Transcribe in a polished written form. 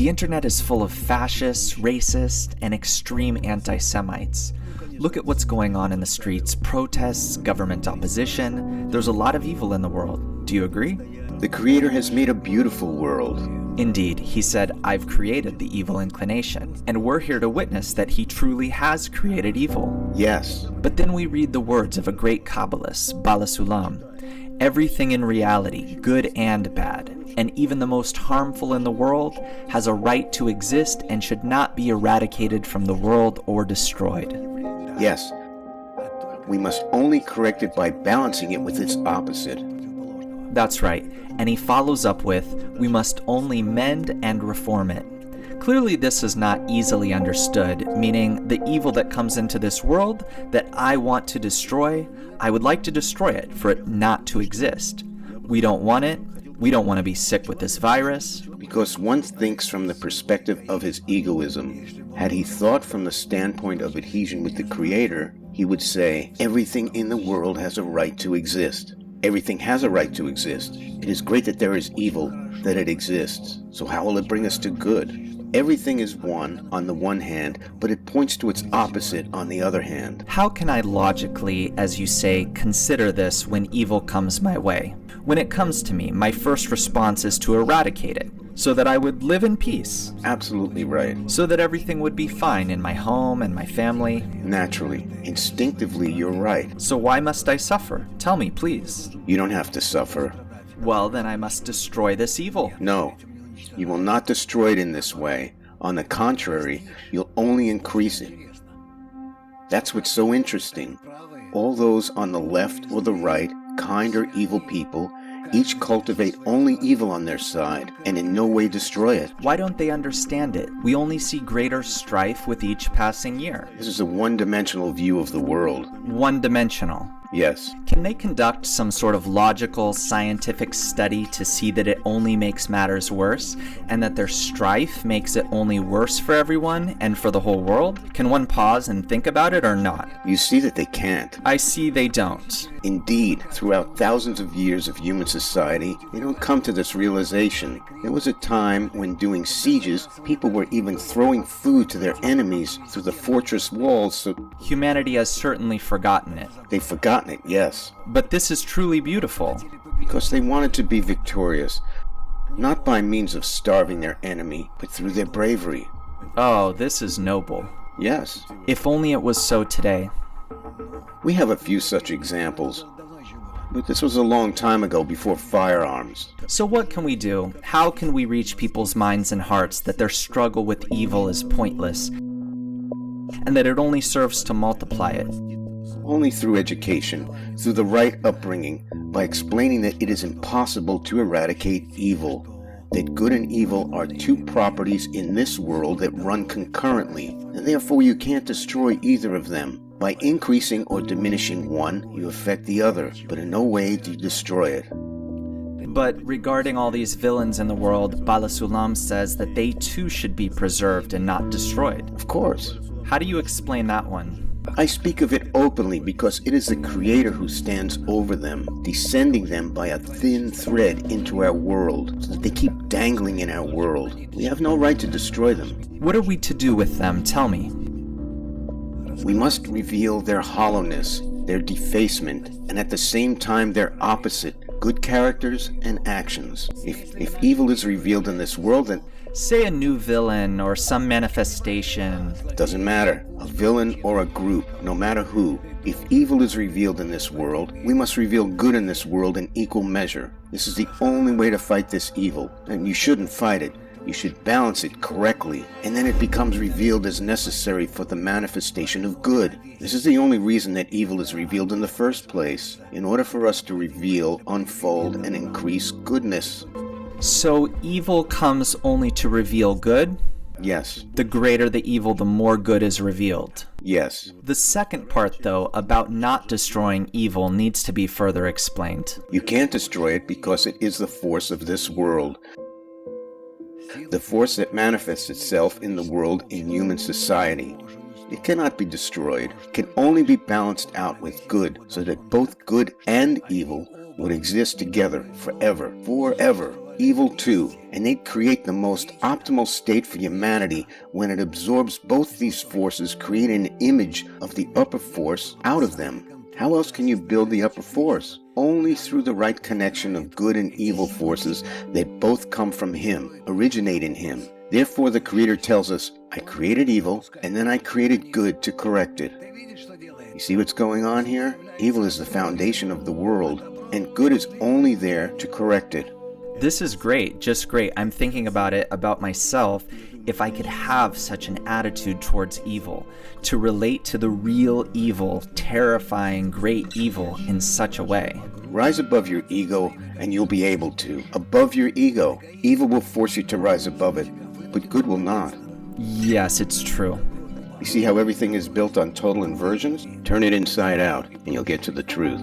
The internet is full of fascists, racists, and extreme anti-Semites. Look at what's going on in the streets, protests, government opposition. There's a lot of evil in the world. Do you agree? The Creator has made a beautiful world. Indeed, he said, I've created the evil inclination, and we're here to witness that he truly has created evil. Yes. But then we read the words of a great Kabbalist, Bala Sulam. Everything in reality, good and bad, and even the most harmful in the world, has a right to exist and should not be eradicated from the world or destroyed. Yes. We must only correct it by balancing it with its opposite. That's right, and he follows up with, we must only mend and reform it. Clearly this is not easily understood, meaning the evil that comes into this world that I want to destroy, I would like to destroy it for it not to exist. We don't want it. We don't want to be sick with this virus. Because one thinks from the perspective of his egoism. Had he thought from the standpoint of adhesion with the Creator, he would say, everything in the world has a right to exist. Everything has a right to exist. It is great that there is evil, that it exists. So how will it bring us to good? Everything is one on the one hand, but it points to its opposite on the other hand. How can I logically, as you say, consider this when evil comes my way? When it comes to me, my first response is to eradicate it, so that I would live in peace. Absolutely right. So that everything would be fine in my home and my family. Naturally, instinctively, you're right. So why must I suffer? Tell me, please. You don't have to suffer. Well, then I must destroy this evil. No. You will not destroy it in this way. On the contrary, you'll only increase it. That's what's so interesting. All those on the left or the right, kind or evil people, each cultivate only evil on their side and in no way destroy it. Why don't they understand it? We only see greater strife with each passing year. This is a one-dimensional view of the world. One-dimensional. Yes. Can they conduct some sort of logical, scientific study to see that it only makes matters worse, and that their strife makes it only worse for everyone and for the whole world? Can one pause and think about it or not? You see that they can't. I see they don't. Indeed, throughout thousands of years of human society, they don't come to this realization. There was a time when doing sieges, people were even throwing food to their enemies through the fortress walls, so humanity has certainly forgotten it. They've forgotten it, yes. But this is truly beautiful. Because they wanted to be victorious, not by means of starving their enemy, but through their bravery. Oh, this is noble. Yes. If only it was so today. We have a few such examples, but this was a long time ago before firearms. So what can we do? How can we reach people's minds and hearts that their struggle with evil is pointless, and that it only serves to multiply it? Only through education, through the right upbringing, by explaining that it is impossible to eradicate evil, that good and evil are two properties in this world that run concurrently, and therefore you can't destroy either of them. By increasing or diminishing one, you affect the other, but in no way do you destroy it. But regarding all these villains in the world, Bala Sulam says that they too should be preserved and not destroyed. Of course. How do you explain that one? I speak of it openly because it is the Creator who stands over them, descending them by a thin thread into our world, so that they keep dangling in our world. We have no right to destroy them. What are we to do with them? Tell me. We must reveal their hollowness, their defacement, and at the same time their opposite, good characters and actions. If evil is revealed in this world, then say a new villain or some manifestation. Doesn't matter. A villain or a group, no matter who. If evil is revealed in this world, we must reveal good in this world in equal measure. This is the only way to fight this evil, and you shouldn't fight it. You should balance it correctly, and then it becomes revealed as necessary for the manifestation of good. This is the only reason that evil is revealed in the first place, in order for us to reveal, unfold, and increase goodness. So evil comes only to reveal good? Yes. The greater the evil, the more good is revealed. Yes. The second part, though, about not destroying evil needs to be further explained. You can't destroy it because it is the force of this world. The force that manifests itself in the world in human society. It cannot be destroyed. It can only be balanced out with good, so that both good and evil would exist together forever, forever. evil too, and they'd create the most optimal state for humanity when it absorbs both these forces, creating an image of the upper force out of them. How else can you build the upper force? Only through the right connection of good and evil forces that both come from Him, originate in Him. Therefore the Creator tells us, I created evil, and then I created good to correct it. You see what's going on here? Evil is the foundation of the world, and good is only there to correct it. This is great, just great. I'm thinking about it, about myself, if I could have such an attitude towards evil, to relate to the real evil, terrifying, great evil in such a way. Rise above your ego, and you'll be able to. Above your ego. Evil will force you to rise above it, but good will not. Yes, it's true. You see how everything is built on total inversions? Turn it inside out, and you'll get to the truth.